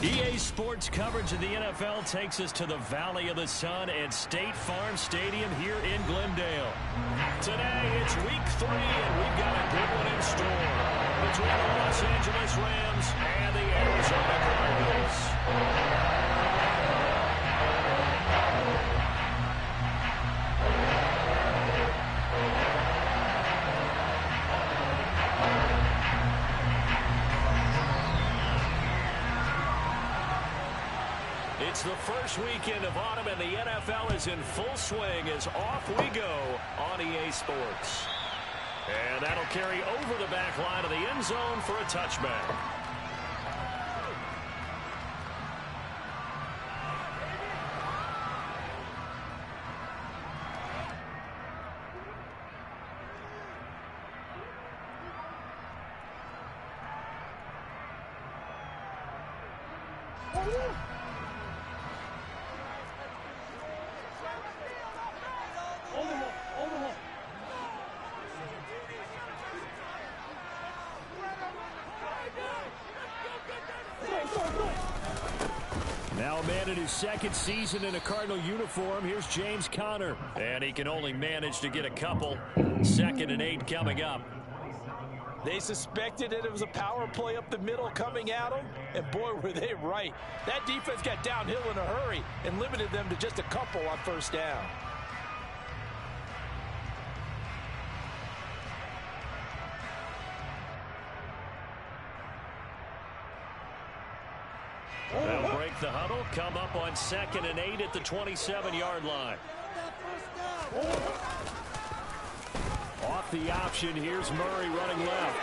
EA Sports coverage of the NFL takes us to the Valley of the Sun at State Farm Stadium here in Glendale. Today, it's week 3, and we've got a good one in store between the Los Angeles Rams and the Arizona Cardinals. It's the first weekend of autumn, and the NFL is in full swing as off we go on EA Sports. And that'll carry over the back line of the end zone for a touchback. Now a man in his second season in a Cardinal uniform. Here's James Conner. And he can only manage to get a couple. 2nd and 8 coming up. They suspected that it was a power play up the middle coming at them, and boy, were they right. That defense got downhill in a hurry and limited them to just a couple on first down. They'll break the huddle, come up on 2nd and 8 at the 27-yard line. Off the option, here's Murray running left.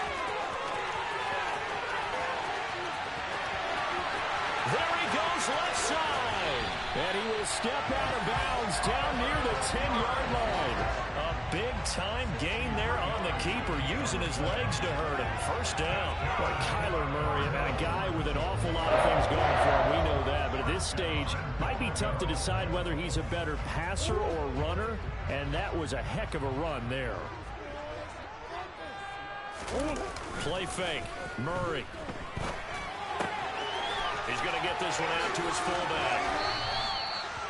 There he goes, left side. And he will step out of bounds down near the 10-yard line. A big-time gain there on the keeper, using his legs to hurt him. First down. Boy, Kyler Murray, a guy with an awful lot of things going for him. We know that. But at this stage, might be tough to decide whether he's a better passer or runner. And that was a heck of a run there. Play fake. Murray. He's going to get this one out to his fullback.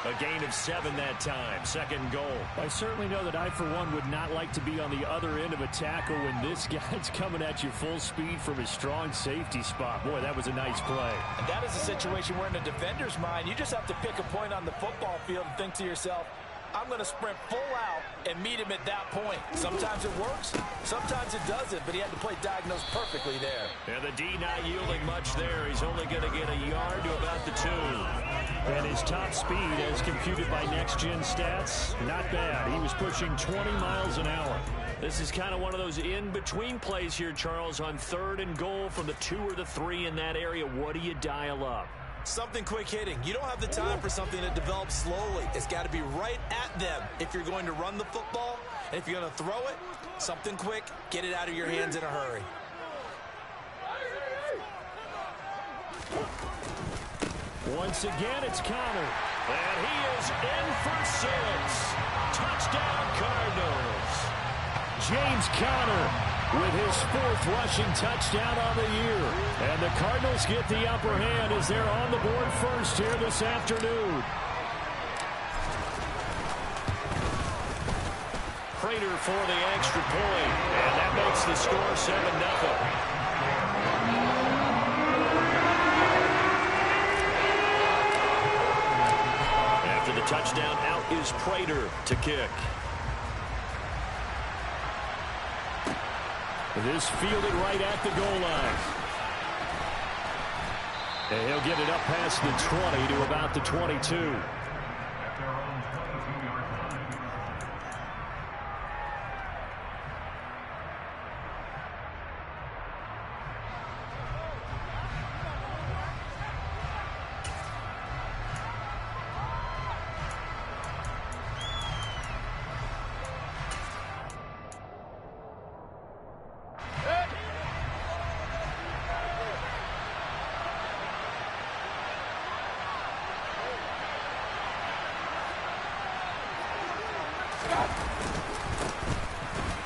A gain of 7 that time. 2nd goal. I certainly know that I, for one, would not like to be on the other end of a tackle when this guy's coming at you full speed from his strong safety spot. Boy, that was a nice play. And that is a situation where in a defender's mind, you just have to pick a point on the football field and think to yourself, I'm going to sprint full out and meet him at that point. Sometimes it works, sometimes it doesn't, but he had to play diagnose perfectly there. And the D not yielding much there. He's only going to get a yard to about the 2. And his top speed, as computed by next-gen stats, not bad. He was pushing 20 miles an hour. This is kind of one of those in-between plays here, Charles, on 3rd and goal from the 2 or the 3 in that area. What do you dial up? Something quick hitting. You don't have the time for something that develops slowly. It's got to be right at them if you're going to run the football. And if you're going to throw it, something quick, get it out of your hands in a hurry. Once again, it's Conner. And he is in for 6. Touchdown, Cardinals. James Conner with his 4th rushing touchdown on the year. And the Cardinals get the upper hand as they're on the board first here this afternoon. Prater for the extra point. And that makes the score 7-0. After the touchdown, out is Prater to kick. This fielded right at the goal line. And he'll get it up past the 20 to about the 22.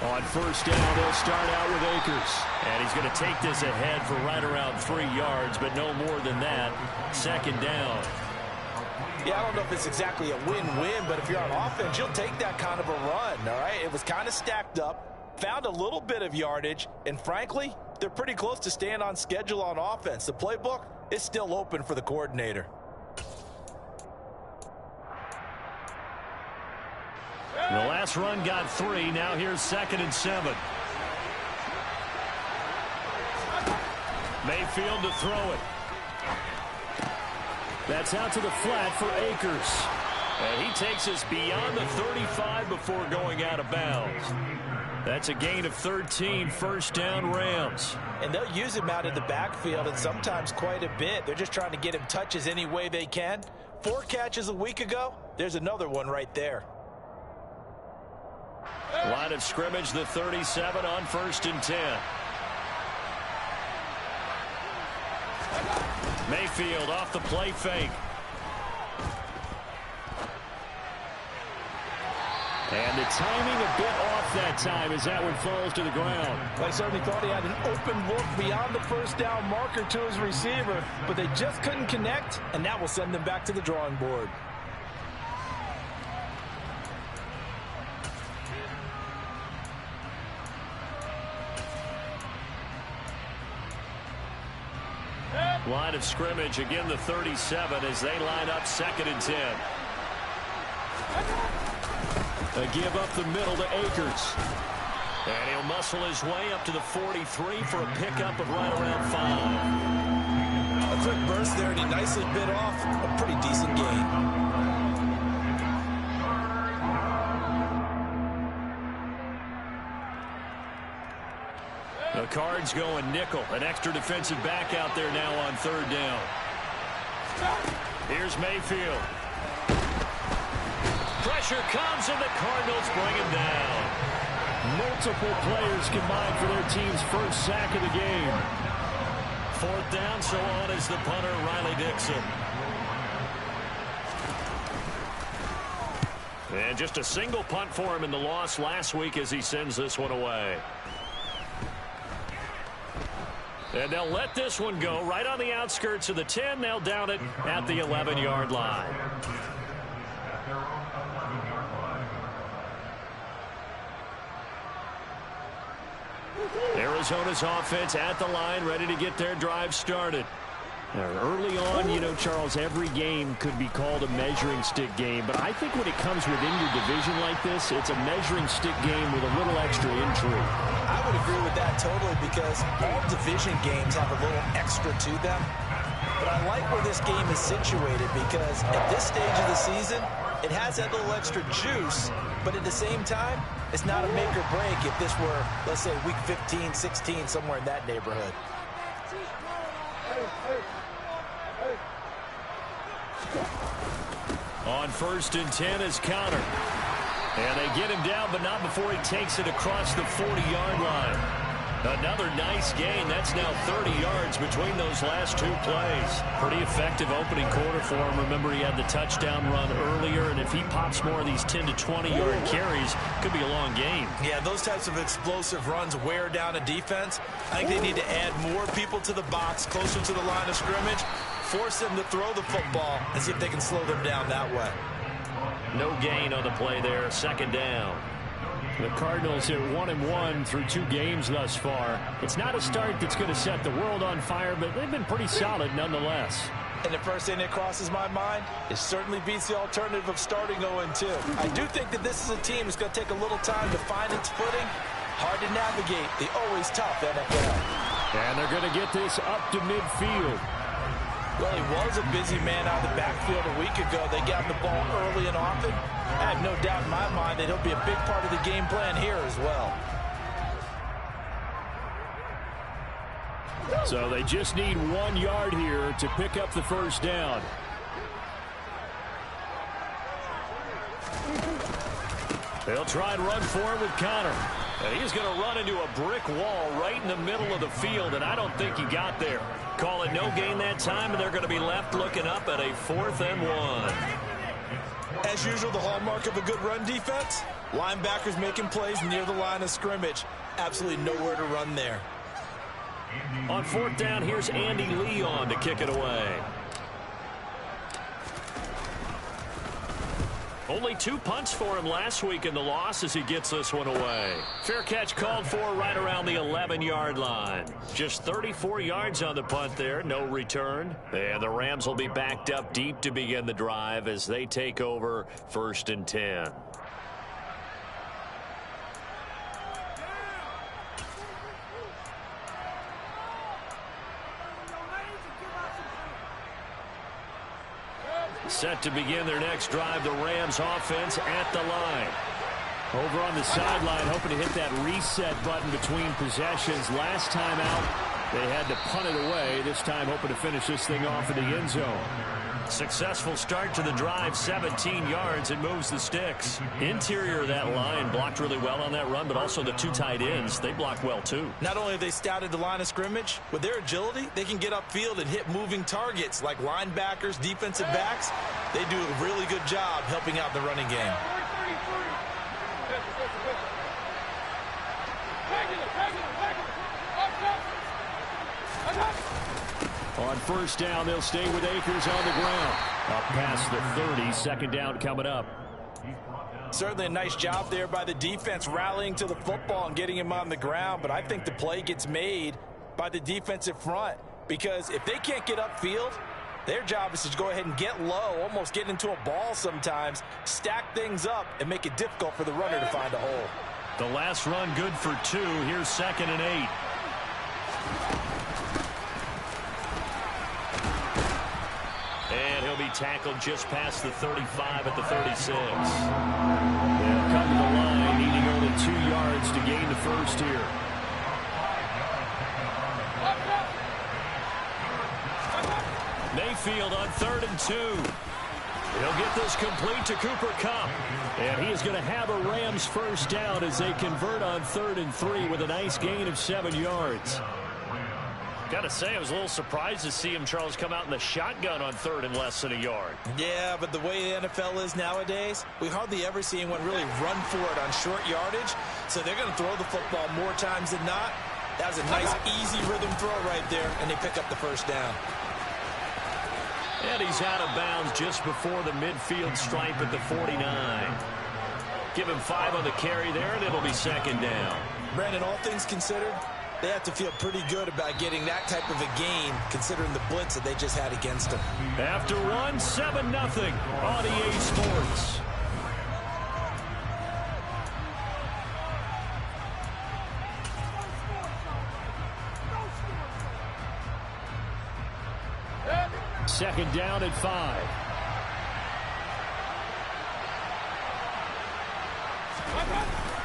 On first down, they'll start out with Akers. And he's going to take this ahead for right around 3 yards, but no more than that. Second down. Yeah, I don't know if it's exactly a win-win, but if you're on offense, you'll take that kind of a run, all right? It was kind of stacked up, found a little bit of yardage, and frankly, they're pretty close to staying on schedule on offense. The playbook is still open for the coordinator. The last run got 3. Now here's 2nd and 7. Mayfield to throw it. That's out to the flat for Akers. And he takes us beyond the 35 before going out of bounds. That's a gain of 13, first down Rams. And they'll use him out of the backfield, and sometimes quite a bit. They're just trying to get him touches any way they can. 4 catches a week ago. There's another one right there. Line of scrimmage, the 37 on 1st and 10. Mayfield off the play fake. And the timing a bit off that time as that one falls to the ground. I certainly thought he had an open look beyond the first down marker to his receiver, but they just couldn't connect, and that will send them back to the drawing board. Line of scrimmage, again the 37 as they line up 2nd and 10. A give up the middle to Akers. And he'll muscle his way up to the 43 for a pickup of right around 5. A quick burst there, and he nicely bit off a pretty decent gain. The Cards going nickel. An extra defensive back out there now on 3rd down. Here's Mayfield. Pressure comes, and the Cardinals bring him down. Multiple players combined for their team's first sack of the game. 4th down, so on is the punter, Riley Dixon. And just a single punt for him in the loss last week as he sends this one away. And they'll let this one go right on the outskirts of the 10. They'll down it at the 11-yard line. Arizona's offense at the line, ready to get their drive started. Early on, you know, Charles, every game could be called a measuring stick game. But I think when it comes within your division like this, it's a measuring stick game with a little extra intrigue. I would agree with that totally because all division games have a little extra to them. But I like where this game is situated because at this stage of the season, it has that little extra juice. But at the same time, it's not a make or break if this were, let's say, week 15, 16, somewhere in that neighborhood. On 1st and 10 is Connor. And they get him down, but not before he takes it across the 40-yard line. Another nice gain. That's now 30 yards between those last 2 plays. Pretty effective opening quarter for him. Remember, he had the touchdown run earlier, and if he pops more of these 10 to 20-yard carries, could be a long game. Yeah, those types of explosive runs wear down a defense. I think they need to add more people to the box, closer to the line of scrimmage, force them to throw the football, and see if they can slow them down that way. No gain on the play there, 2nd down. The Cardinals are 1-1 through 2 games thus far. It's not a start that's going to set the world on fire, but they've been pretty solid nonetheless. And the first thing that crosses my mind is certainly beats the alternative of starting 0-2. I do think that this is a team that's going to take a little time to find its footing. Hard to navigate the always tough NFL. And they're going to get this up to midfield. Well, he was a busy man out of the backfield a week ago. They got him the ball early and often. I have no doubt in my mind that he'll be a big part of the game plan here as well. So they just need 1 yard here to pick up the first down. They'll try and run for it with Connor. And he's going to run into a brick wall right in the middle of the field, and I don't think he got there. Call it no gain that time, and they're going to be left looking up at a 4th and 1. As usual, the hallmark of a good run defense, linebackers making plays near the line of scrimmage. Absolutely nowhere to run there. On fourth down, here's Andy Leon to kick it away. Only 2 punts for him last week in the loss as he gets this one away. Fair catch called for right around the 11-yard line. Just 34 yards on the punt there, no return. And the Rams will be backed up deep to begin the drive as they take over 1st and 10. Set to begin their next drive, the Rams offense at the line. Over on the sideline, hoping to hit that reset button between possessions. Last time out, they had to punt it away. This time, hoping to finish this thing off in the end zone. Successful start to the drive, 17 yards. It moves the sticks. Interior of that line blocked really well on that run, but also the 2 tight ends, they blocked well too. Not only have they scouted the line of scrimmage, with their agility, they can get upfield and hit moving targets like linebackers, defensive backs. They do a really good job helping out the running game. On first down, they'll stay with Akers on the ground. Up past the 30, 2nd down coming up. Certainly a nice job there by the defense rallying to the football and getting him on the ground, but I think the play gets made by the defensive front because if they can't get upfield, their job is to go ahead and get low, almost get into a ball sometimes, stack things up, and make it difficult for the runner to find a hole. The last run good for 2. Here's 2nd and 8. And he'll be tackled just past the 35 at the 36. They'll come to the line, needing only 2 yards to gain the first here. Mayfield on 3rd and 2. He'll get this complete to Cooper Kupp. And he is going to have a Rams first down as they convert on 3rd and 3 with a nice gain of 7 yards. Got to say, I was a little surprised to see him, Charles, come out in the shotgun on 3rd and less than a yard. Yeah, but the way the NFL is nowadays, we hardly ever see anyone really run for it on short yardage. So they're going to throw the football more times than not. That was a nice, easy rhythm throw right there, and they pick up the first down. And he's out of bounds just before the midfield stripe at the 49. Give him 5 on the carry there, and it'll be 2nd down. Brandon, all things considered, they have to feel pretty good about getting that type of a gain, considering the blitz that they just had against them. After one, 7-0 on EA Sports. Second down at 5.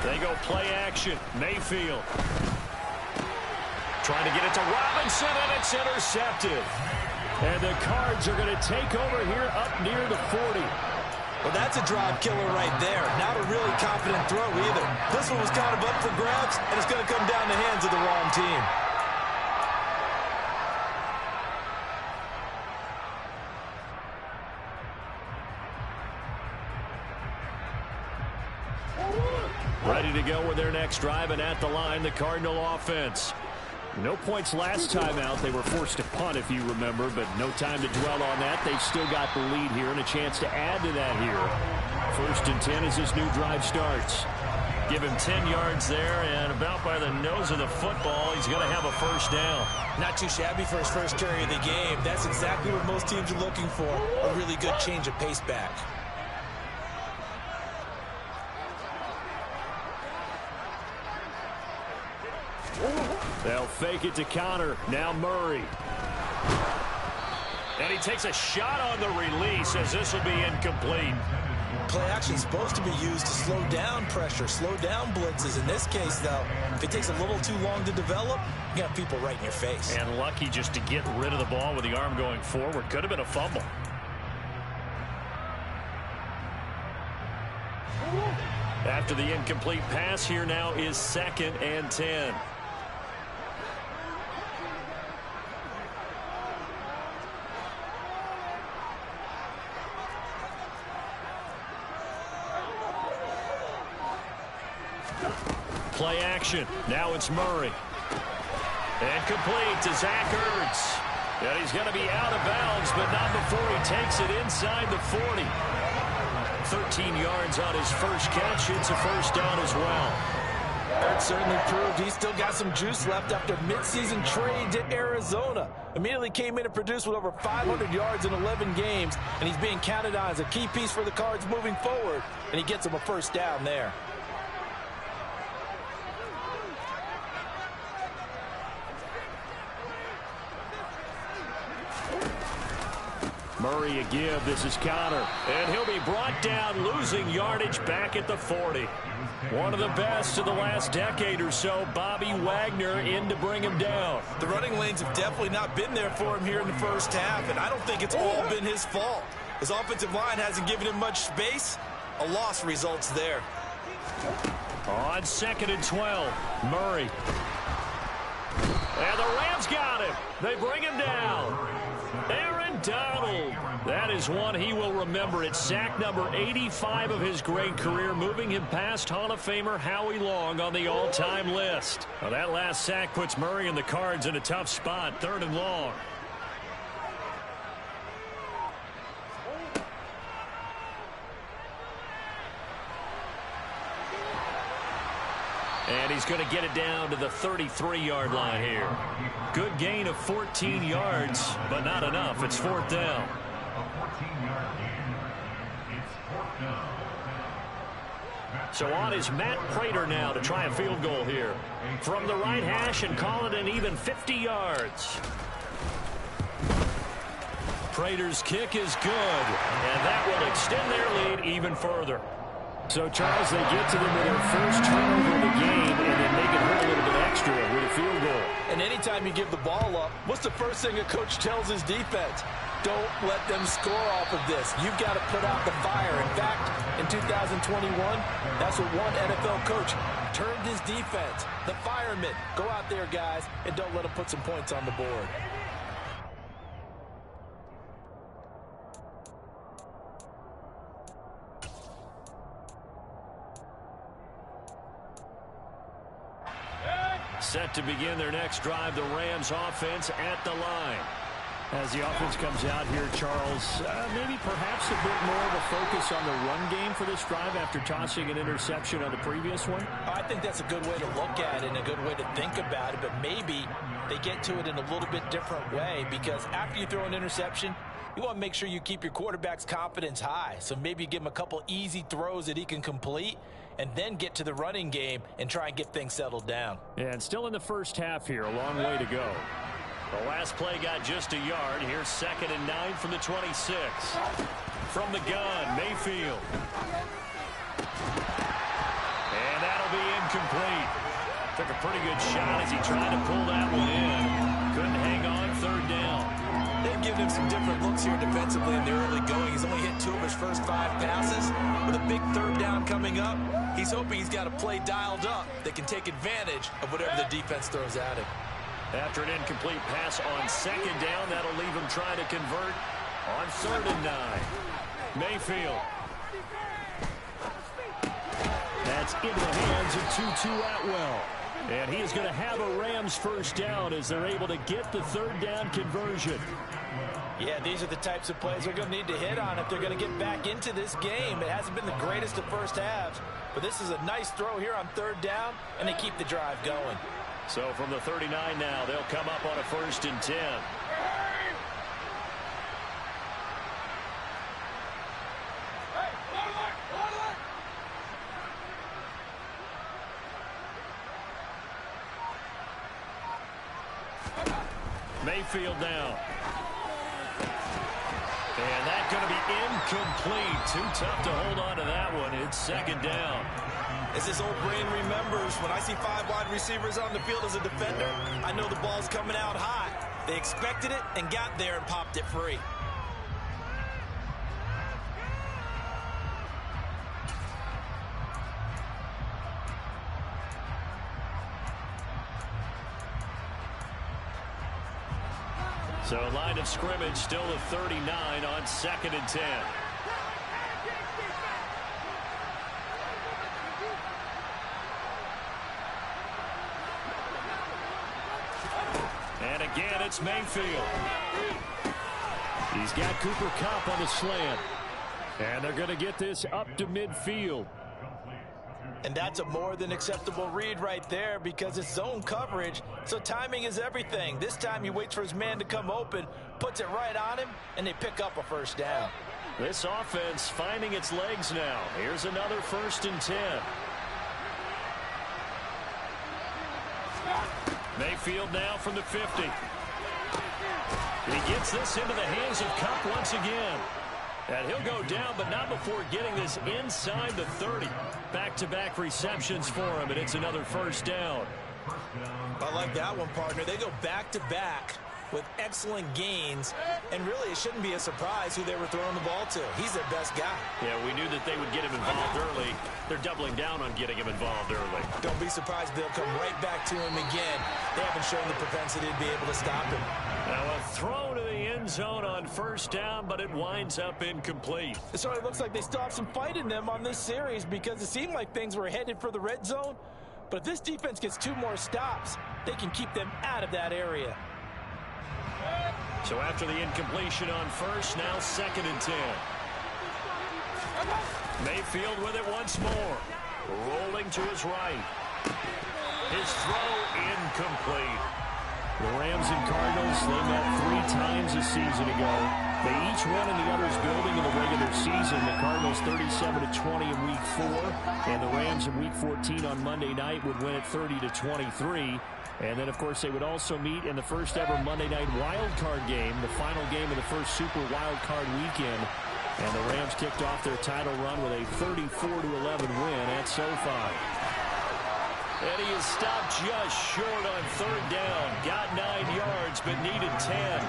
They go play action. Mayfield trying to get it to Robinson, and it's intercepted. And the Cards are going to take over here up near the 40. Well, that's a drive killer right there. Not a really confident throw either. This one was kind of up for grabs, and it's going to come down the hands of the wrong team. Ready to go with their next drive, and at the line, the Cardinal offense. No points last time out. They were forced to punt, if you remember, but no time to dwell on that. They've still got the lead here and a chance to add to that here. 1st and 10 as this new drive starts. Give him 10 yards there, and about by the nose of the football, he's going to have a first down. Not too shabby for his first carry of the game. That's exactly what most teams are looking for, a really good change of pace back. They'll fake it to counter. Now Murray. And he takes a shot on the release as this will be incomplete. Play action is supposed to be used to slow down pressure, slow down blitzes. In this case, though, if it takes a little too long to develop, you got people right in your face. And lucky just to get rid of the ball with the arm going forward. Could have been a fumble. After the incomplete pass, here now is 2nd and 10. play action. Now it's Murray. And complete to Zach Ertz. And he's going to be out of bounds, but not before he takes it inside the 40. 13 yards on his first catch. It's a first down as well. Ertz certainly proved he's still got some juice left after midseason trade to Arizona. Immediately came in and produced with over 500 yards in 11 games, and he's being counted on as a key piece for the Cards moving forward, and he gets him a first down there. Murray a give. This is Connor. And he'll be brought down, losing yardage back at the 40. One of the best of the last decade or so. Bobby Wagner in to bring him down. The running lanes have definitely not been there for him here in the first half, and I don't think it's all been his fault. His offensive line hasn't given him much space. A loss results there. On 2nd and 12, Murray. And the Rams got him. They bring him down. Aaron Donald. That is one he will remember. It's sack number 85 of his great career, moving him past Hall of Famer Howie Long on the all-time list. Now that last sack puts Murray and the Cards in a tough spot, 3rd and long. And he's going to get it down to the 33-yard line here. Good gain of 14 yards, but not enough. It's 4th down. So on is Matt Prater now to try a field goal here. From the right hash and call it an even 50 yards. Prater's kick is good, and that will extend their lead even further. So, Charles, they get to them with their first turnover of the game and then make it hurt a little bit extra with a field goal. And anytime you give the ball up, what's the first thing a coach tells his defense? Don't let them score off of this. You've got to put out the fire. In fact, in 2021, that's what one NFL coach termed his defense. The firemen. Go out there, guys, and don't let them put some points on the board. Set to begin their next drive, the Rams offense at the line. As the offense comes out here, Charles, maybe perhaps a bit more of a focus on the run game for this drive after tossing an interception on the previous one? I think that's a good way to look at it and a good way to think about it, but maybe they get to it in a little bit different way, because after you throw an interception, you want to make sure you keep your quarterback's confidence high. So maybe you give him a couple easy throws that he can complete, and then get to the running game and try and get things settled down. Yeah, and still in the first half here, a long way to go. The last play got just a yard. Here's 2nd and 9 from the 26. From the gun, Mayfield. And that'll be incomplete. Took a pretty good shot as he tried to pull that one in. Couldn't hang on, 3rd down. They've given him some different looks here defensively in the early going. He's only hit 2 of his first 5 passes. With a big 3rd down coming up, he's hoping he's got a play dialed up that can take advantage of whatever the defense throws at him. After an incomplete pass on 2nd down, that'll leave him trying to convert on 3rd and 9. Mayfield. That's into the hands of Tutu Atwell. And he is going to have a Rams first down as they're able to get the 3rd down conversion. Yeah, these are the types of plays they're going to need to hit on if they're going to get back into this game. It hasn't been the greatest of first halves, but this is a nice throw here on 3rd down, and they keep the drive going. So from the 39 now, they'll come up on a 1st and 10. Mayfield now. And that's going to be incomplete. Too tough to hold on to that one. It's 2nd down. As this old brain remembers, when I see 5 wide receivers on the field as a defender, I know the ball's coming out high. They expected it and got there and popped it free. So line of scrimmage still at 39 on 2nd and 10. it's Mayfield. He's got Cooper Kupp on the slant. And they're going to get this up to midfield. And that's a more than acceptable read right there because it's zone coverage, so timing is everything. This time he waits for his man to come open, puts it right on him, and they pick up a first down. This offense finding its legs now. Here's another 1st and 10. Mayfield now from the 50. He gets this into the hands of Kupp once again. And he'll go down, but not before getting this inside the 30. Back-to-back receptions for him, and it's another first down. I like that one, partner. They go back-to-back with excellent gains, and really it shouldn't be a surprise who they were throwing the ball to. He's their best guy. Yeah, we knew that they would get him involved early. They're doubling down on getting him involved early. Don't be surprised they'll come right back to him again. They haven't shown the propensity to be able to stop him. Now a throw to the end zone on first down, but it winds up incomplete. It sort of looks like they still have some fight in them on this series because it seemed like things were headed for the red zone. But if this defense gets 2 more stops, they can keep them out of that area. So after the incompletion on first, now 2nd and 10. Mayfield with it once more. Rolling to his right. His throw incomplete. The Rams and Cardinals, they met 3 times a season ago. They each won in the other's building in the regular season. The Cardinals 37-20 in Week 4, and the Rams in Week 14 on Monday night would win it 30-23. And then, of course, they would also meet in the first ever Monday night wild card game, the final game of the first Super Wild Card weekend. And the Rams kicked off their title run with a 34-11 win at SoFi. And he is stopped just short on 3rd down. Got 9 yards, but needed 10.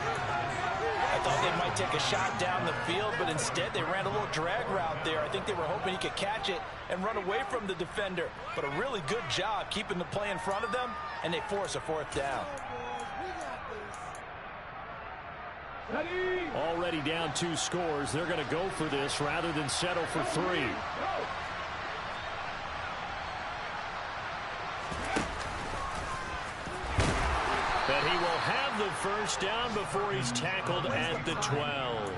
I thought they might take a shot down the field, but instead they ran a little drag route there. I think they were hoping he could catch it and run away from the defender. But a really good job keeping the play in front of them, and they force a 4th down. Already down 2 scores. They're going to go for this rather than settle for 3. But he will have the first down before he's tackled at the 12.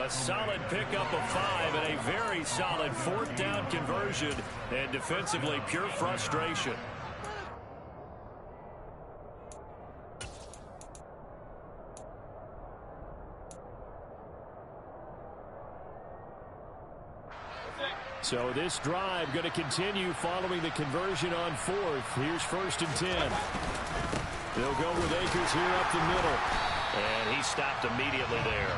A solid pickup of 5 and a very solid 4th down conversion. And defensively, pure frustration. So this drive going to continue following the conversion on 4th. Here's 1st and 10. They'll go with Akers here up the middle. And he stopped immediately there.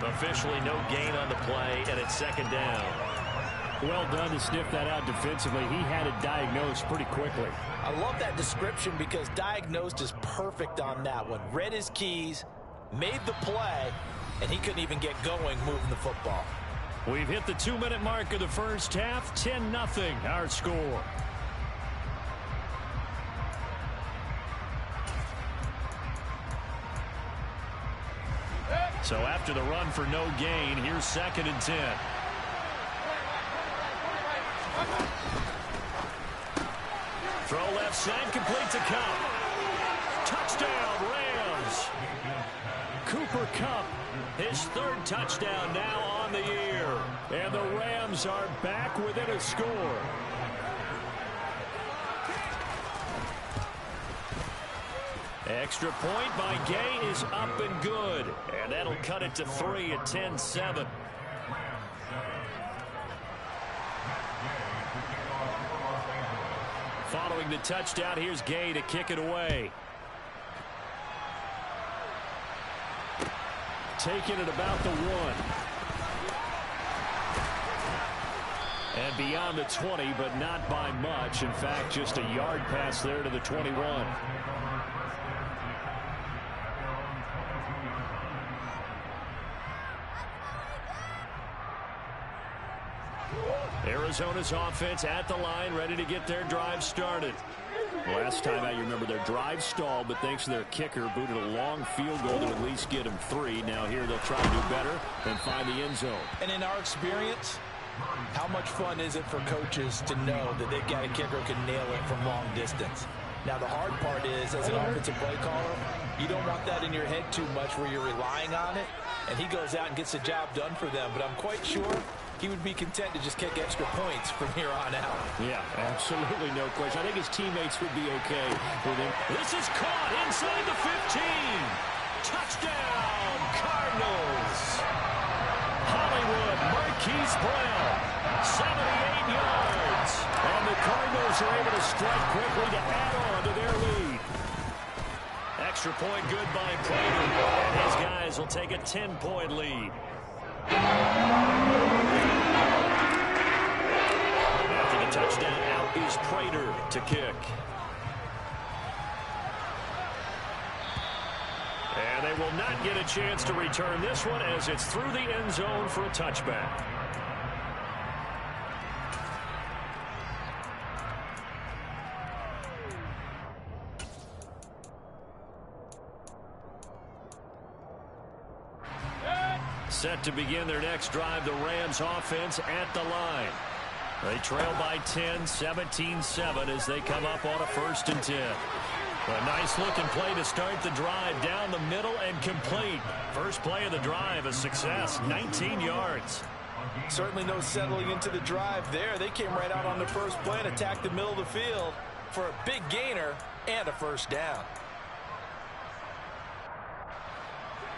Officially no gain on the play, and it's 2nd down. Well done to sniff that out defensively. He had it diagnosed pretty quickly. I love that description because diagnosed is perfect on that one. Read his keys, made the play, and he couldn't even get going moving the football. We've hit the 2-minute mark of the first half. 10-0 our score. So after the run for no gain, here's 2nd and 10. Throw left side, complete to Kupp. Touchdown, Rams. Cooper Kupp, his 3rd touchdown now on the year. And the Rams are back within a score. Extra point by Gay is up and good. And that'll cut it to 3 at 10-7. Following the touchdown, here's Gay to kick it away. Taking it about the 1. And beyond the 20, but not by much. In fact, just a yard pass there to the 21. Arizona's offense at the line, ready to get their drive started. Last time out, you remember their drive stalled, but thanks to their kicker, booted a long field goal to at least get them 3. Now here they'll try to do better and find the end zone. And in our experience, how much fun is it for coaches to know that they've got a kicker who can nail it from long distance? Now the hard part is, as an offensive play caller, You don't want that in your head too much where you're relying on it, and he goes out and gets the job done for them. But I'm quite sure he would be content to just kick extra points from here on out. Yeah, absolutely no question. I think his teammates would be okay with him. This is caught inside the 15. Touchdown, Cardinals. Hollywood Marquise Brown, 78 yards. And the Cardinals are able to strike quickly to add on to their lead. Extra point good by Prater. And his guys will take a 10-point lead. After the touchdown, out is Prater to kick. And they will not get a chance to return this one as it's through the end zone for a touchback. Set to begin their next drive, the Rams offense at the line. They trail by 10, 17-7 as they come up on a 1st and 10. A nice-looking play to start the drive down the middle and complete. First play of the drive, a success, 19 yards. Certainly no settling into the drive there. They came right out on the first play and attacked the middle of the field for a big gainer and a 1st down.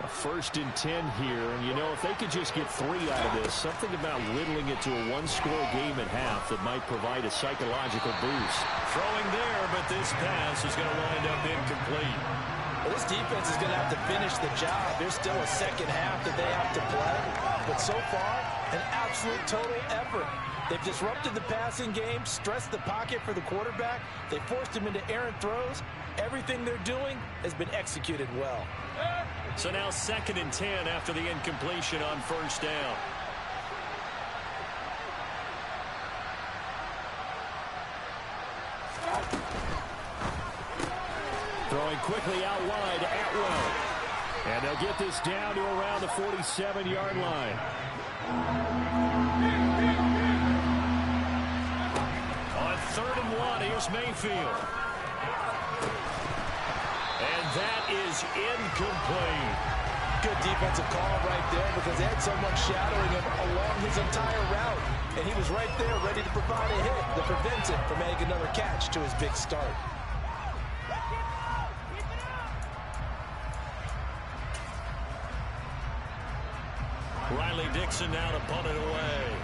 A 1st and 10 here, and you know, if they could just get 3 out of this, something about whittling it to a 1-score game at half that might provide a psychological boost. Throwing there, but this pass is going to wind up incomplete. Well, this defense is going to have to finish the job. There's still a second half that they have to play, but so far, an absolute total effort. They've disrupted the passing game, stressed the pocket for the quarterback. They forced him into errant throws. Everything they're doing has been executed well. So now 2nd and 10 after the incompletion on 1st down. Throwing quickly out wide, Atwell. And they'll get this down to around the 47-yard line. On 3rd and 1, here's Mayfield. And that is incomplete. Good defensive call right there because they had someone shadowing him along his entire route. And he was right there ready to provide a hit that prevents him from making another catch to his big start. Riley Dixon now to punt it away.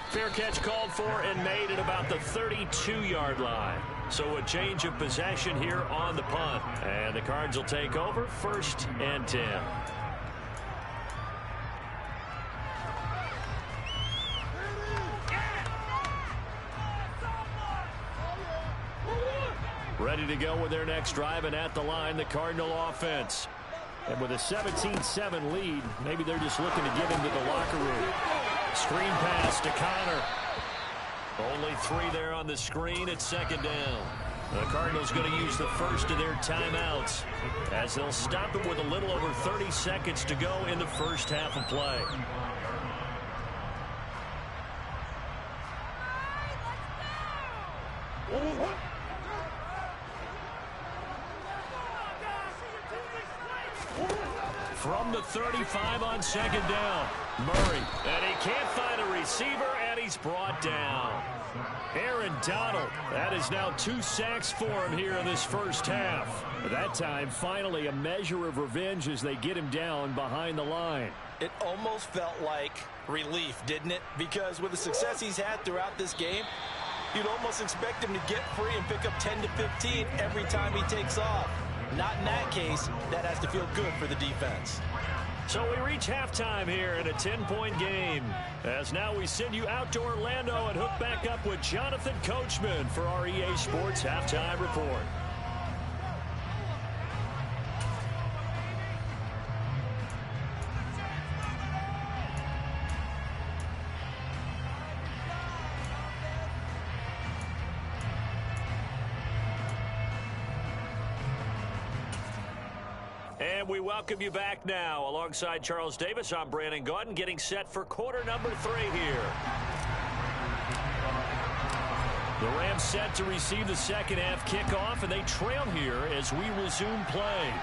Fair catch called for and made at about the 32-yard line. So a change of possession here on the punt. And the Cards will take over 1st and 10. Ready to go with their next drive, and at the line, the Cardinal offense. And with a 17-7 lead, maybe they're just looking to get into the locker room. Screen pass to Connor. Only 3 there on the screen at 2nd down. The Cardinals going to use the first of their timeouts as they'll stop it with a little over 30 seconds to go in the first half of play. From the 35 on 2nd down. Murray, and he can't find a receiver, and he's brought down. Aaron Donald, that is now 2 sacks for him here in this first half. At that time, finally a measure of revenge as they get him down behind the line. It almost felt like relief, didn't it? Because with the success he's had throughout this game, you'd almost expect him to get free and pick up 10 to 15 every time he takes off. Not in that case. That has to feel good for the defense. So we reach halftime here in a 10-point game. As now we send you out to Orlando and hook back up with Jonathan Coachman for our EA Sports Halftime Report. And we welcome you back now. Alongside Charles Davis, I'm Brandon Gaudin, getting set for quarter number 3 here. The Rams set to receive the second half kickoff, and they trail here as we resume play.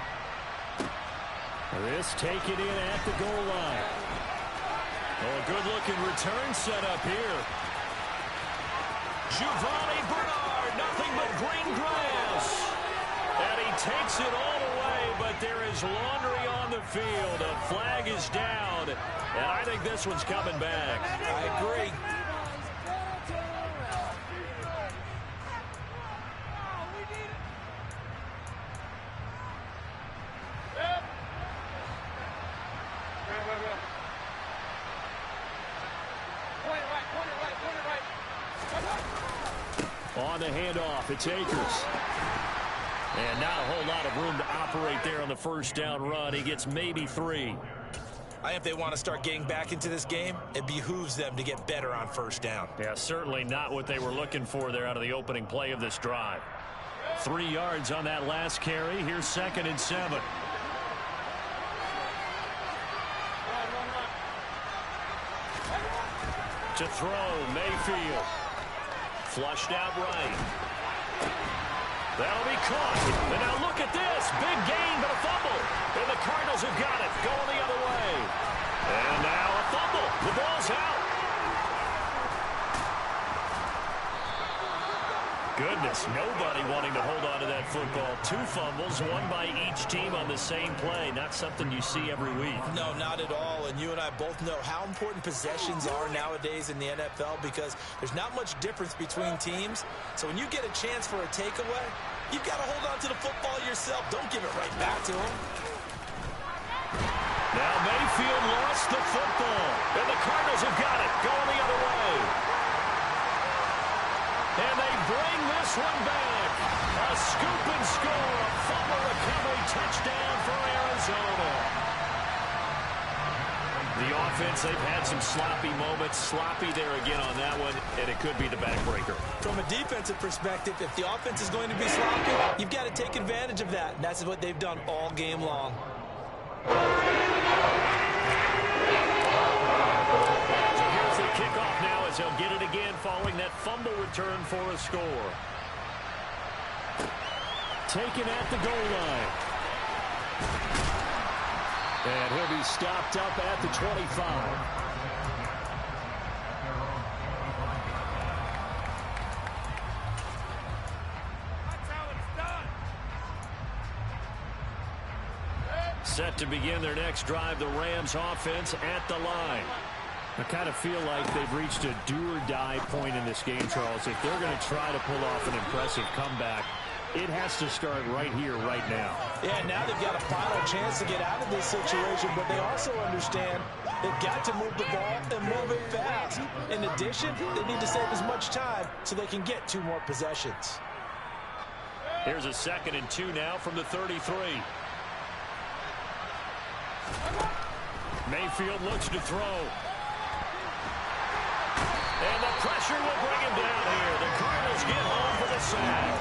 This taken in at the goal line. Oh, a good-looking return set up here. Giovanni Bernard, nothing but green grass. And he takes it all away, but there is laundry on the field. A flag is down, and I think this one's coming back. I agree. On the handoff, it's Akers. And not a whole lot of room to operate there on the first down run. He gets maybe 3. I think if they want to start getting back into this game, it behooves them to get better on first down. Yeah, certainly not what they were looking for there out of the opening play of this drive. 3 yards on that last carry. Here's 2nd and 7. To throw, Mayfield. Flushed out right. That'll be caught. And now look at this. Big gain, but a fumble. And the Cardinals have got it. Going the other way. And now a fumble. The ball's out. Goodness, nobody wanting to hold on to that football. 2 fumbles, 1 by each team on the same play. Not something you see every week. No, not at all. And you and I both know how important possessions are nowadays in the NFL because there's not much difference between teams. So when you get a chance for a takeaway, you've got to hold on to the football yourself. Don't give it right back to him. Now Mayfield lost the football. And the Cardinals have got it. Going the other way. And they bring this one back. A scoop and score. A fumble recovery touchdown for Arizona. The offense, they've had some sloppy moments. Sloppy there again on that one, and it could be the backbreaker. From a defensive perspective, if the offense is going to be sloppy, you've got to take advantage of that. And that's what they've done all game long. Kickoff now as he'll get it again following that fumble return for a score. Taken at the goal line. And he'll be stopped up at the 25. Set to begin their next drive, the Rams offense at the line. I kind of feel like they've reached a do-or-die point in this game, Charles. If they're going to try to pull off an impressive comeback, it has to start right here, right now. Yeah, now they've got a final chance to get out of this situation, but they also understand they've got to move the ball and move it fast. In addition, they need to save as much time so they can get 2 more possessions. Here's a 2nd and 2 now from the 33. Mayfield looks to throw. And the pressure will bring him down here. The Cardinals get home for the sack.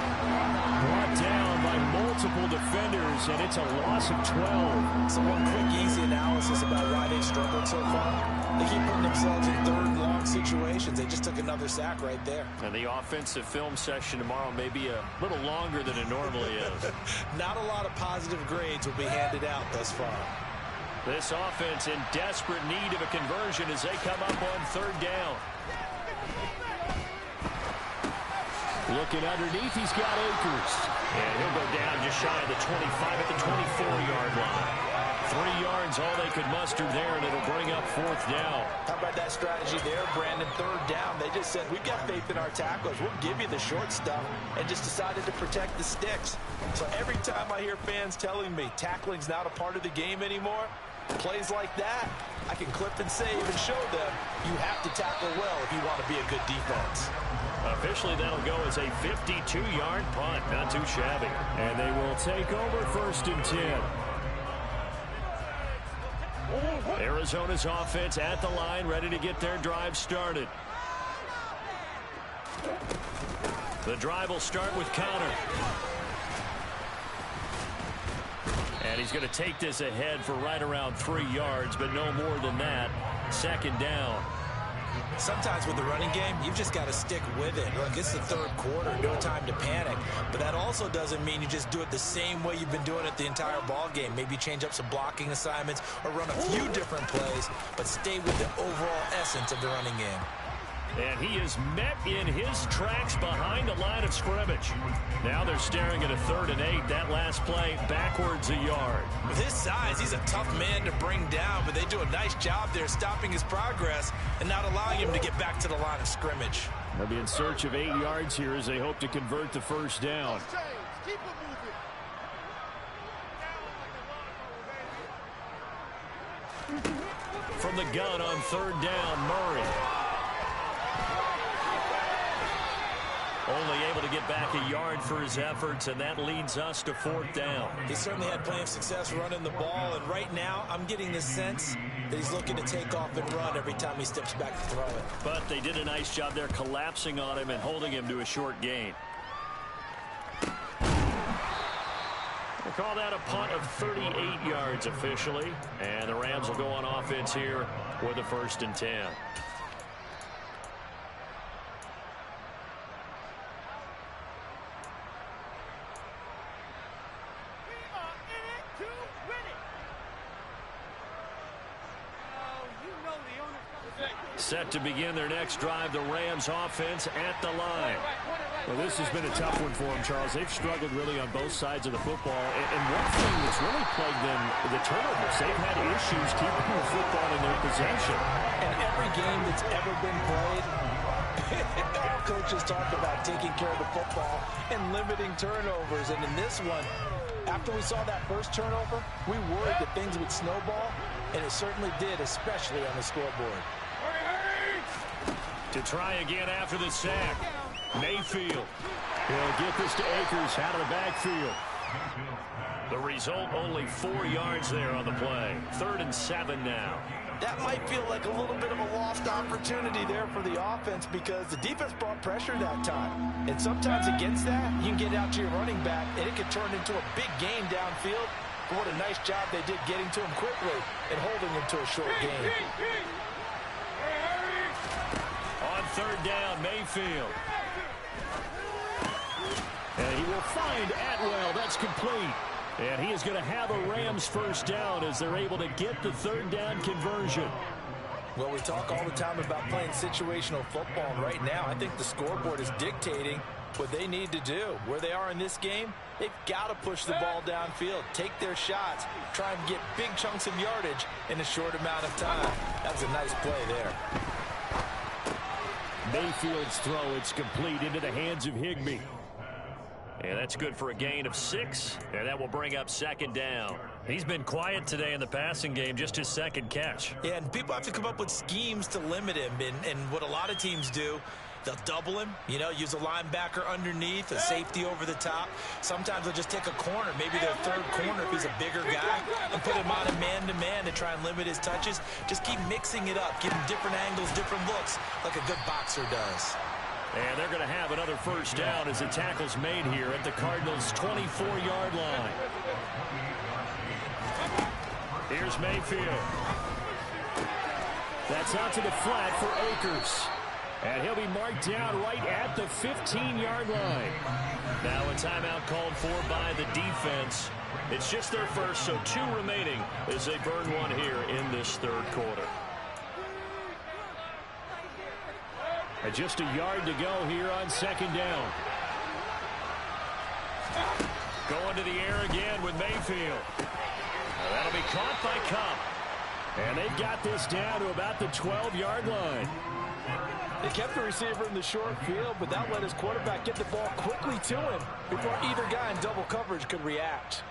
Brought down by multiple defenders, and it's a loss of 12. So one quick, easy analysis about why they've struggled so far. They keep putting themselves in 3rd and long situations. They just took another sack right there. And the offensive film session tomorrow may be a little longer than it normally is. Not a lot of positive grades will be handed out thus far. This offense in desperate need of a conversion as they come up on 3rd down. Looking underneath, he's got Akers. And he'll go down just shy of the 25 at the 24-yard line. 3 yards, all they could muster there, and it'll bring up 4th down. How about that strategy there, Brandon? 3rd down. They just said, we've got faith in our tacklers. We'll give you the short stuff, and just decided to protect the sticks. So every time I hear fans telling me tackling's not a part of the game anymore, plays like that, I can clip and save and show them you have to tackle well if you want to be a good defense. Officially, that'll go as a 52-yard punt. Not too shabby. And they will take over 1st and 10. Arizona's offense at the line, ready to get their drive started. The drive will start with Connor. And And he's going to take this ahead for right around 3 yards, but no more than that. Second down. Sometimes with the running game, you've just got to stick with it. Look, it's the third quarter, no time to panic. But that also doesn't mean you just do it the same way you've been doing it the entire ball game. Maybe change up some blocking assignments or run a few different plays, but stay with the overall essence of the running game. And he is met in his tracks behind the line of scrimmage. Now they're staring at a 3rd and 8. That last play backwards a yard. With his size, he's a tough man to bring down, but they do a nice job there stopping his progress and not allowing him to get back to the line of scrimmage. They'll be in search of 8 yards here as they hope to convert the first down. From the gun on 3rd down, Murray. Only able to get back a yard for his efforts, and that leads us to 4th down. He certainly had plenty of success running the ball, and right now I'm getting the sense that he's looking to take off and run every time he steps back to throw it. But they did a nice job there collapsing on him and holding him to a short gain. We'll call that a punt of 38 yards officially, and the Rams will go on offense here with a 1st and 10. Set to begin their next drive, the Rams offense at the line. Well, this has been a tough one for them, Charles. They've struggled really on both sides of the football. And one thing that's really plagued them, the turnovers. They've had issues keeping the football in their possession. And every game that's ever been played, all coaches talked about taking care of the football and limiting turnovers. And in this one, after we saw that first turnover, we worried that things would snowball, and it certainly did, especially on the scoreboard. To try again after the sack. Mayfield. He'll get this to Akers out of the backfield. The result, only 4 yards there on the play. 3rd and 7 now. That might feel like a little bit of a lost opportunity there for the offense because the defense brought pressure that time. And sometimes against that, you can get out to your running back, and it can turn into a big game downfield. But what a nice job they did getting to him quickly and holding him to a short game. On 3rd down, Mayfield. And he will find Atwell. That's complete. And he is going to have a Rams 1st down as they're able to get the 3rd down conversion. Well, we talk all the time about playing situational football. And right now, I think the scoreboard is dictating what they need to do. Where they are in this game, they've got to push the ball downfield, take their shots, try and get big chunks of yardage in a short amount of time. That was a nice play there. Mayfield's throw, it's complete into the hands of Higbee. And that's good for a gain of 6, and that will bring up 2nd down. He's been quiet today in the passing game, just his 2nd catch. Yeah, and people have to come up with schemes to limit him, and what a lot of teams do, they'll double him, you know, use a linebacker underneath, a safety over the top. Sometimes they'll just take a corner, maybe their 3rd corner if he's a bigger guy, and put him on a man-to-man to try and limit his touches. Just keep mixing it up, give him different angles, different looks, like a good boxer does. And they're going to have another 1st down as the tackle's made here at the Cardinals' 24-yard line. Here's Mayfield. That's out to the flat for Akers. And he'll be marked down right at the 15-yard line. Now a timeout called for by the defense. It's just their first, so 2 remaining as they burn one here in this 3rd quarter. And just a yard to go here on 2nd down. Going to the air again with Mayfield. Now that'll be caught by Cup. And they've got this down to about the 12-yard line. They kept the receiver in the short field, but that let his quarterback get the ball quickly to him before either guy in double coverage could react.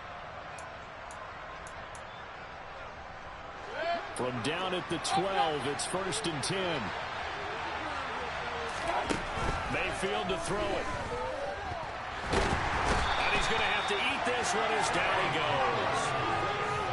From down at the 12, it's 1st and 10. Mayfield to throw it. And he's going to have to eat this one as down he goes.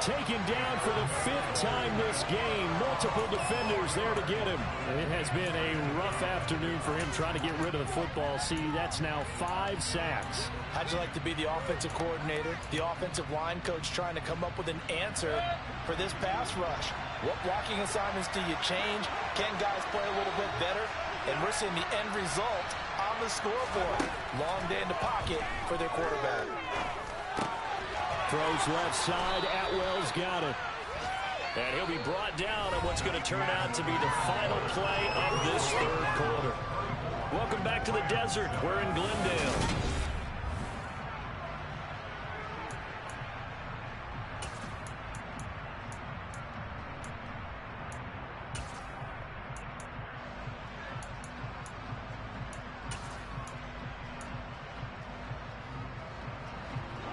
Taken down for the 5th time this game. Multiple defenders there to get him. And it has been a rough afternoon for him trying to get rid of the football. See, that's now 5 sacks. How'd you like to be the offensive coordinator, the offensive line coach trying to come up with an answer for this pass rush? What blocking assignments do you change? Can guys play a little bit better? And we're seeing the end result on the scoreboard. Long day in the pocket for their quarterback. Throws left side. Atwell's got it. And he'll be brought down on what's going to turn out to be the final play of this 3rd quarter. Welcome back to the desert. We're in Glendale.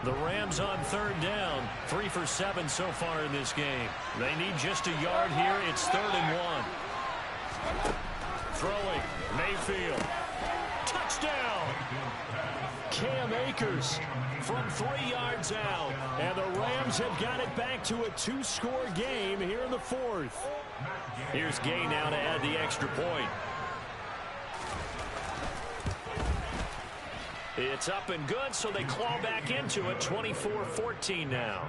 The Rams on 3rd down. 3 for 7 so far in this game. They need just a yard here. It's 3rd and 1. Throwing. Mayfield. Touchdown. Cam Akers from 3 yards out. And the Rams have got it back to a 2-score game here in the 4th. Here's Gay now to add the extra point. It's up and good, so they claw back into it. 24-14 now.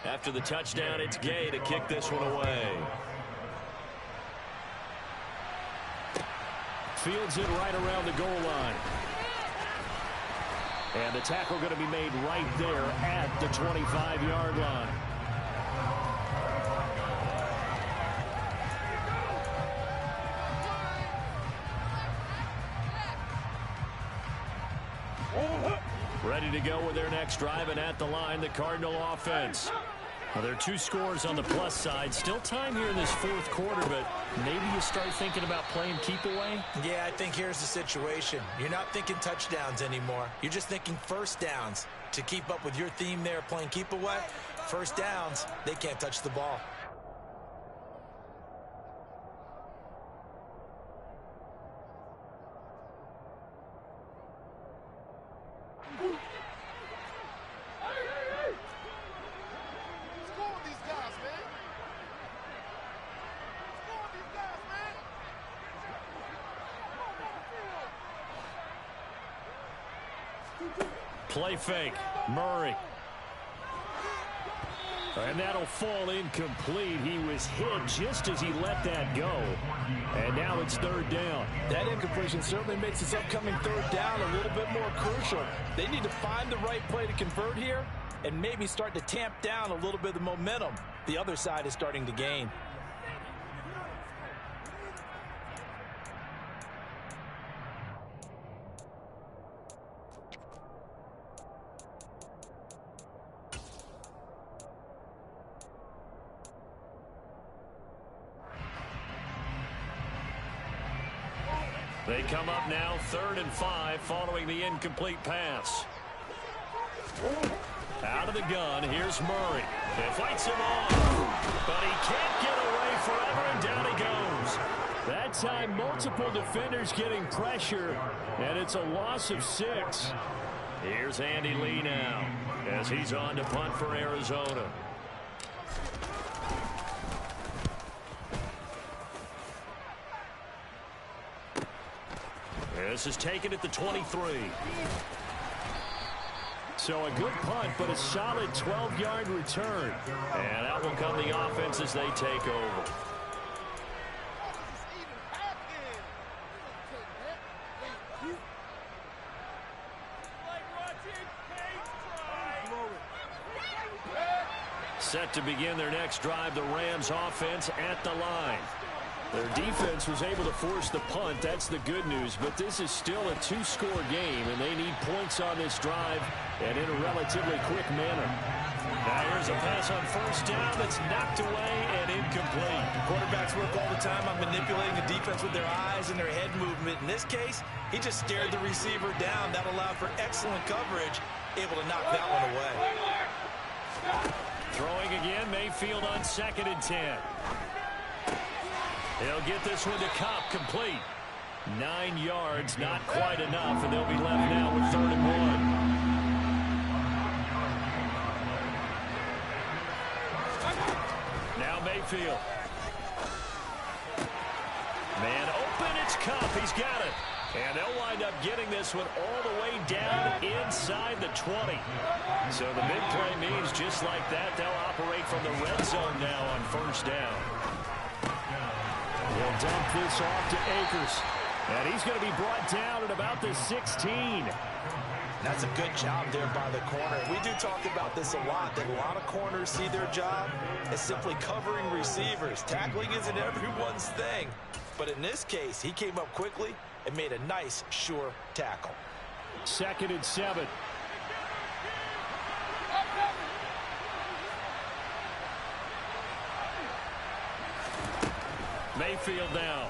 After the touchdown, it's Gay to kick this one away. Fields it right around the goal line. And the tackle going to be made right there at the 25-yard line. Ready to go with their next drive, and at the line, the Cardinal offense. Well, there are 2 scores on the plus side. Still time here in this 4th quarter, but maybe you start thinking about playing keep away? Yeah, I think here's the situation. You're not thinking touchdowns anymore. You're just thinking first downs. To keep up with your theme there, playing keep away, first downs, they can't touch the ball. Play fake. Murray. And that'll fall incomplete. He was hit just as he let that go. And now it's 3rd down. That incompletion certainly makes this upcoming 3rd down a little bit more crucial. They need to find the right play to convert here and maybe start to tamp down a little bit of the momentum the other side is starting to gain. They come up now 3rd and 5 following the incomplete pass. Out of the gun, here's Murray. It fights him off, but he can't get away forever, and down he goes. That time, multiple defenders getting pressure, and it's a loss of 6. Here's Andy Lee now as he's on to punt for Arizona. This is taken at the 23. So a good punt, but a solid 12-yard return. And out will come the offense as they take over. Set to begin their next drive, the Rams offense at the line. Their defense was able to force the punt. That's the good news. But this is still a 2-score game, and they need points on this drive and in a relatively quick manner. Now here's a pass on 1st down that's knocked away and incomplete. Quarterbacks work all the time on manipulating the defense with their eyes and their head movement. In this case, he just stared the receiver down. That allowed for excellent coverage, able to knock that one away. Throwing again, Mayfield on 2nd and 10. He'll get this one to Cobb, complete. 9 yards, not quite enough, and they'll be left now with 3rd and 1. Now Mayfield. Man open, it's Cup. He's got it. And they'll wind up getting this one all the way down inside the 20. So the big play means just like that, they'll operate from the red zone now on 1st down. We'll dump this off to Akers. And he's going to be brought down at about the 16. That's a good job there by the corner. We do talk about this a lot, that a lot of corners see their job as simply covering receivers. Tackling isn't everyone's thing. But in this case, he came up quickly and made a nice, sure tackle. 2nd and 7. Mayfield now.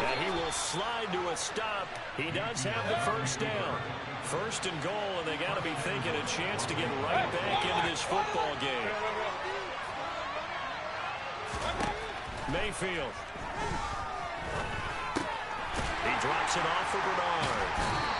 And he will slide to a stop. He does have the 1st down. 1st and goal, and they got to be thinking a chance to get right back into this football game. Mayfield. He drops it off for Bernard.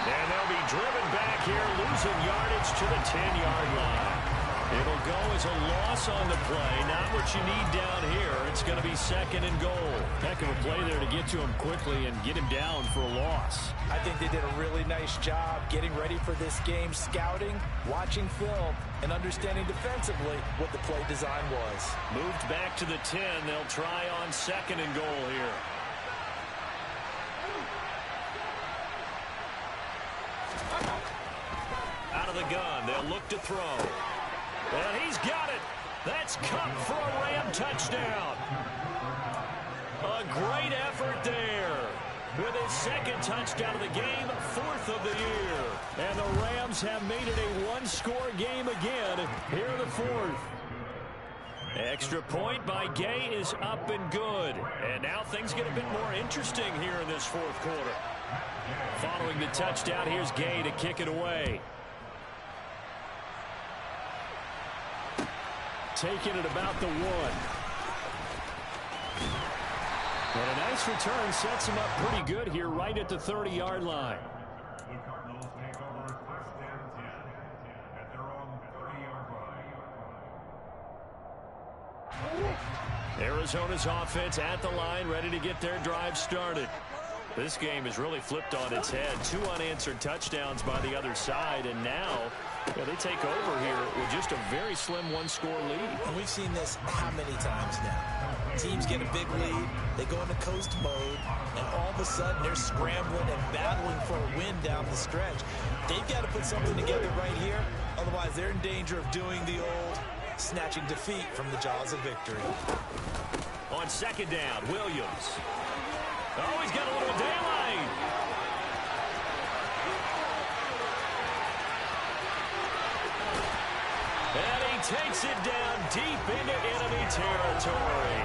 And they'll be driven back here, losing yardage to the 10-yard line. It'll go as a loss on the play. Not what you need down here. It's going to be 2nd and goal. Heck of a play there to get to him quickly and get him down for a loss. I think they did a really nice job getting ready for this game, scouting, watching film, and understanding defensively what the play design was. Moved back to the 10. They'll try on 2nd and goal here. Out of the gun. They'll look to throw. And he's got it. That's Cup for a Ram touchdown. A great effort there. With his 2nd touchdown of the game, 4th of the year. And the Rams have made it a one-score game again here in the 4th. Extra point by Gay is up and good. And now things get a bit more interesting here in this 4th quarter. Following the touchdown, here's Gay to kick it away. Taking it about the 1. And a nice return sets him up pretty good here right at the 30-yard line. Arizona's offense at the line, ready to get their drive started. This game is really flipped on its head. 2 unanswered touchdowns by the other side, and now they take over here with just a very slim one-score lead. And we've seen this how many times now? Teams get a big lead, they go into coast mode, and all of a sudden they're scrambling and battling for a win down the stretch. They've got to put something together right here, otherwise they're in danger of doing the old snatching defeat from the jaws of victory. On 2nd down, Williams. Oh, he's got a little daylight. And he takes it down deep into enemy territory.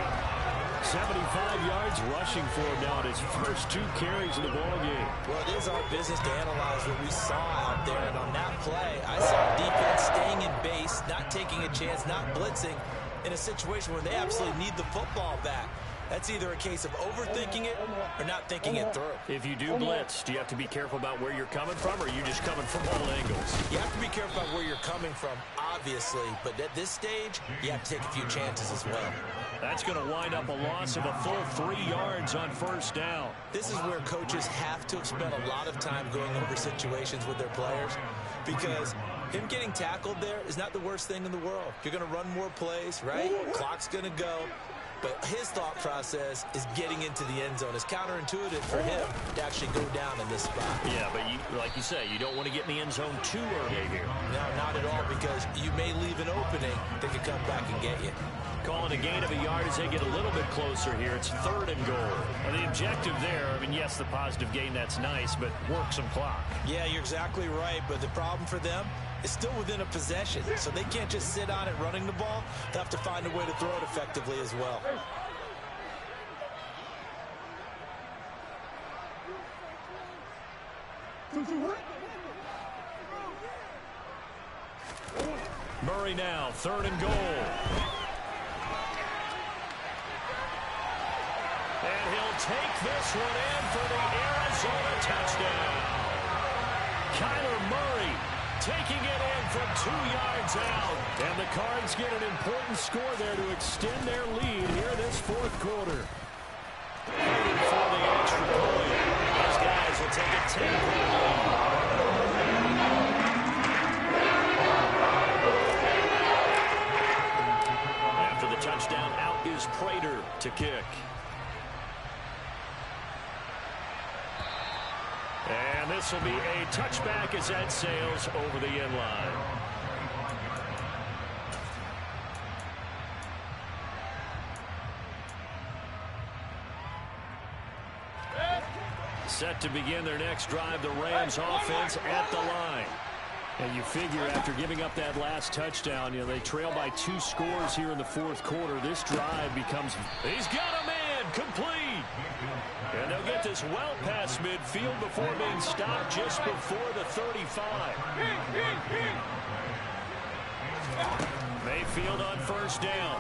75 yards rushing for him now in his first 2 carries of the ballgame. Well, it is our business to analyze what we saw out there. And on that play, I saw defense staying in base, not taking a chance, not blitzing in a situation where they absolutely need the football back. That's either a case of overthinking it or not thinking it through. If you do blitz, do you have to be careful about where you're coming from, or are you just coming from all angles? You have to be careful about where you're coming from, obviously. But at this stage, you have to take a few chances as well. That's going to wind up a loss of a full 3 yards on 1st down. This is where coaches have to have spent a lot of time going over situations with their players, because him getting tackled there is not the worst thing in the world. You're going to run more plays, right? Clock's going to go. But his thought process is getting into the end zone. It's counterintuitive for him to actually go down in this spot. Yeah, but like you say, you don't want to get in the end zone too early here. No, not at all, because you may leave an opening that could come back and get you. Calling a gain of a yard as they get a little bit closer here. It's 3rd and goal. And the objective there, I mean, yes, the positive gain, that's nice, but work some clock. Yeah, you're exactly right, but the problem for them is still within a possession, so they can't just sit on it running the ball. They have to find a way to throw it effectively as well. Murray now, 3rd and goal. take this one in for the Arizona touchdown. Kyler Murray taking it in from 2 yards out. And the Cards get an important score there to extend their lead here this fourth quarter. Waiting for the extra point. Those guys will take a 10-point lead. After the touchdown, out is Prater to kick. And this will be a touchback as that sails over the end line. Set to begin their next drive, the Rams offense at the line. And you figure after giving up that last touchdown, they trail by 2 scores here in the fourth quarter. This drive becomes... He's got a man, complete. And they'll get this well past midfield before being stopped just before the 35. Mayfield on first down.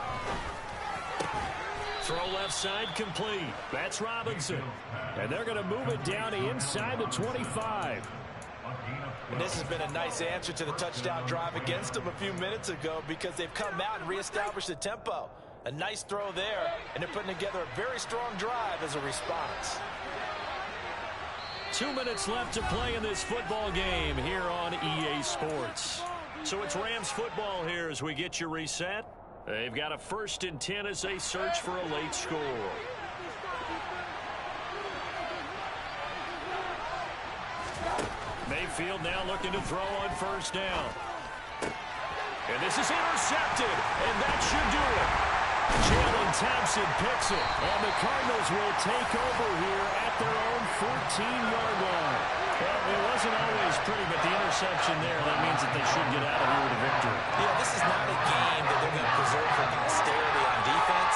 Throw left side complete. That's Robinson. And they're going to move it down to inside the 25. And this has been a nice answer to the touchdown drive against them a few minutes ago because they've come out and reestablished the tempo. A nice throw there, and they're putting together a very strong drive as a response. 2 minutes left to play in this football game here on EA Sports. So it's Rams football here as we get you reset. They've got a 1st and 10 as they search for a late score. Mayfield now looking to throw on first down. And this is intercepted, and that should do it. Jalen Thompson picks it, and the Cardinals will take over here at their own 14-yard line. Well, it wasn't always pretty, but the interception there, that means that they should get out of here with a victory. Yeah, this is not a game that they're going to preserve for posterity on defense,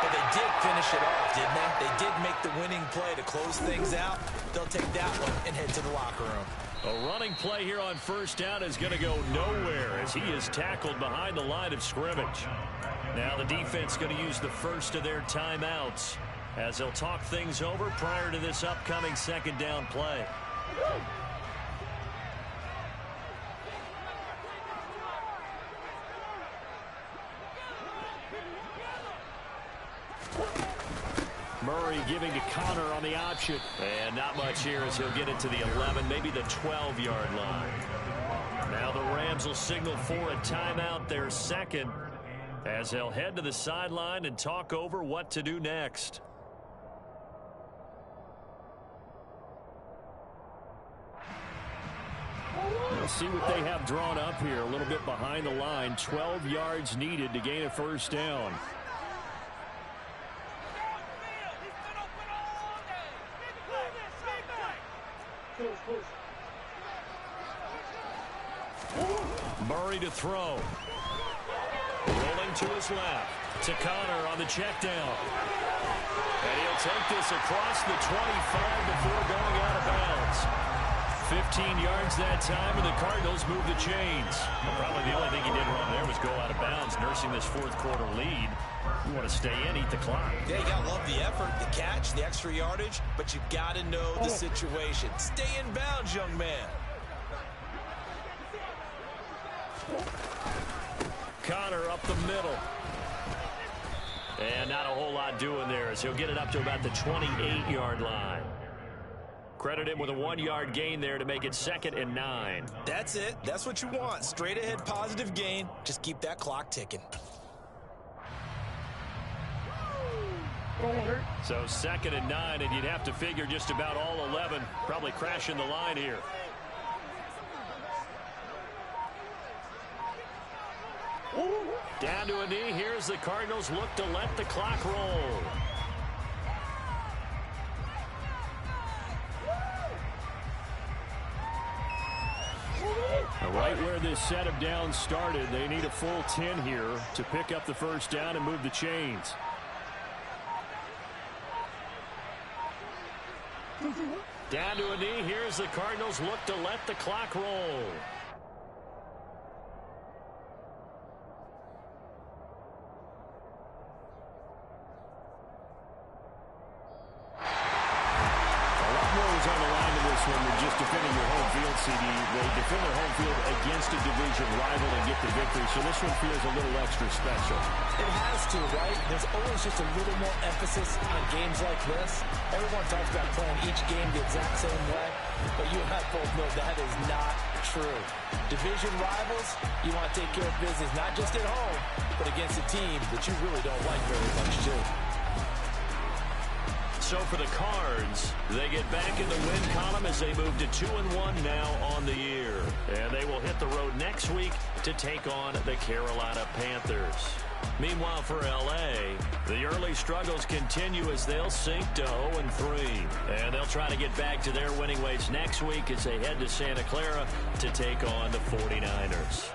but they did finish it off, didn't they? They did make the winning play to close things out. They'll take that one and head to the locker room. A running play here on first down is going to go nowhere as he is tackled behind the line of scrimmage. Now the defense going to use the first of their timeouts as they'll talk things over prior to this upcoming second down play. Murray giving to Connor on the option. And not much here as he'll get it to the 11, maybe the 12-yard line. Now the Rams will signal for a timeout, their second, as they'll head to the sideline and talk over what to do next. We'll see what they have drawn up here. A little bit behind the line. 12 yards needed to gain a first down. Murray to throw. Rolling to his left. To Connor on the check down. And he'll take this across the 25 before going out of bounds. 15 yards that time, and the Cardinals move the chains. Well, probably the only thing he did wrong there was go out of bounds, nursing this fourth quarter lead. You want to stay in, eat the clock. Yeah, you got to love the effort, the catch, the extra yardage, but you got to know the situation. Stay in bounds, young man. Connor up the middle. And not a whole lot doing there as he'll get it up to about the 28-yard line. Credit him with a 1-yard gain there to make it 2nd and 9. That's it. That's what you want. Straight ahead positive gain. Just keep that clock ticking. So 2nd and 9, and you'd have to figure just about all 11 probably crashing the line here. Down to a knee. Here's the Cardinals look to let the clock roll. Right where this set of downs started, they need a full 10 here to pick up the first down and move the chains. Down to a knee. Here's the Cardinals look to let the clock roll. one than just defending your home field, CD. They defend their home field against a division rival and get the victory, so this one feels a little extra special. It has to, right? There's always just a little more emphasis on games like this. Everyone talks about playing each game the exact same way, but you and I both know that is not true. Division rivals, you want to take care of business, not just at home, but against a team that you really don't like very much, too. So for the Cards, they get back in the win column as they move to 2-1 now on the year. And they will hit the road next week to take on the Carolina Panthers. Meanwhile, for L.A., the early struggles continue as they'll sink to 0-3. And they'll try to get back to their winning ways next week as they head to Santa Clara to take on the 49ers.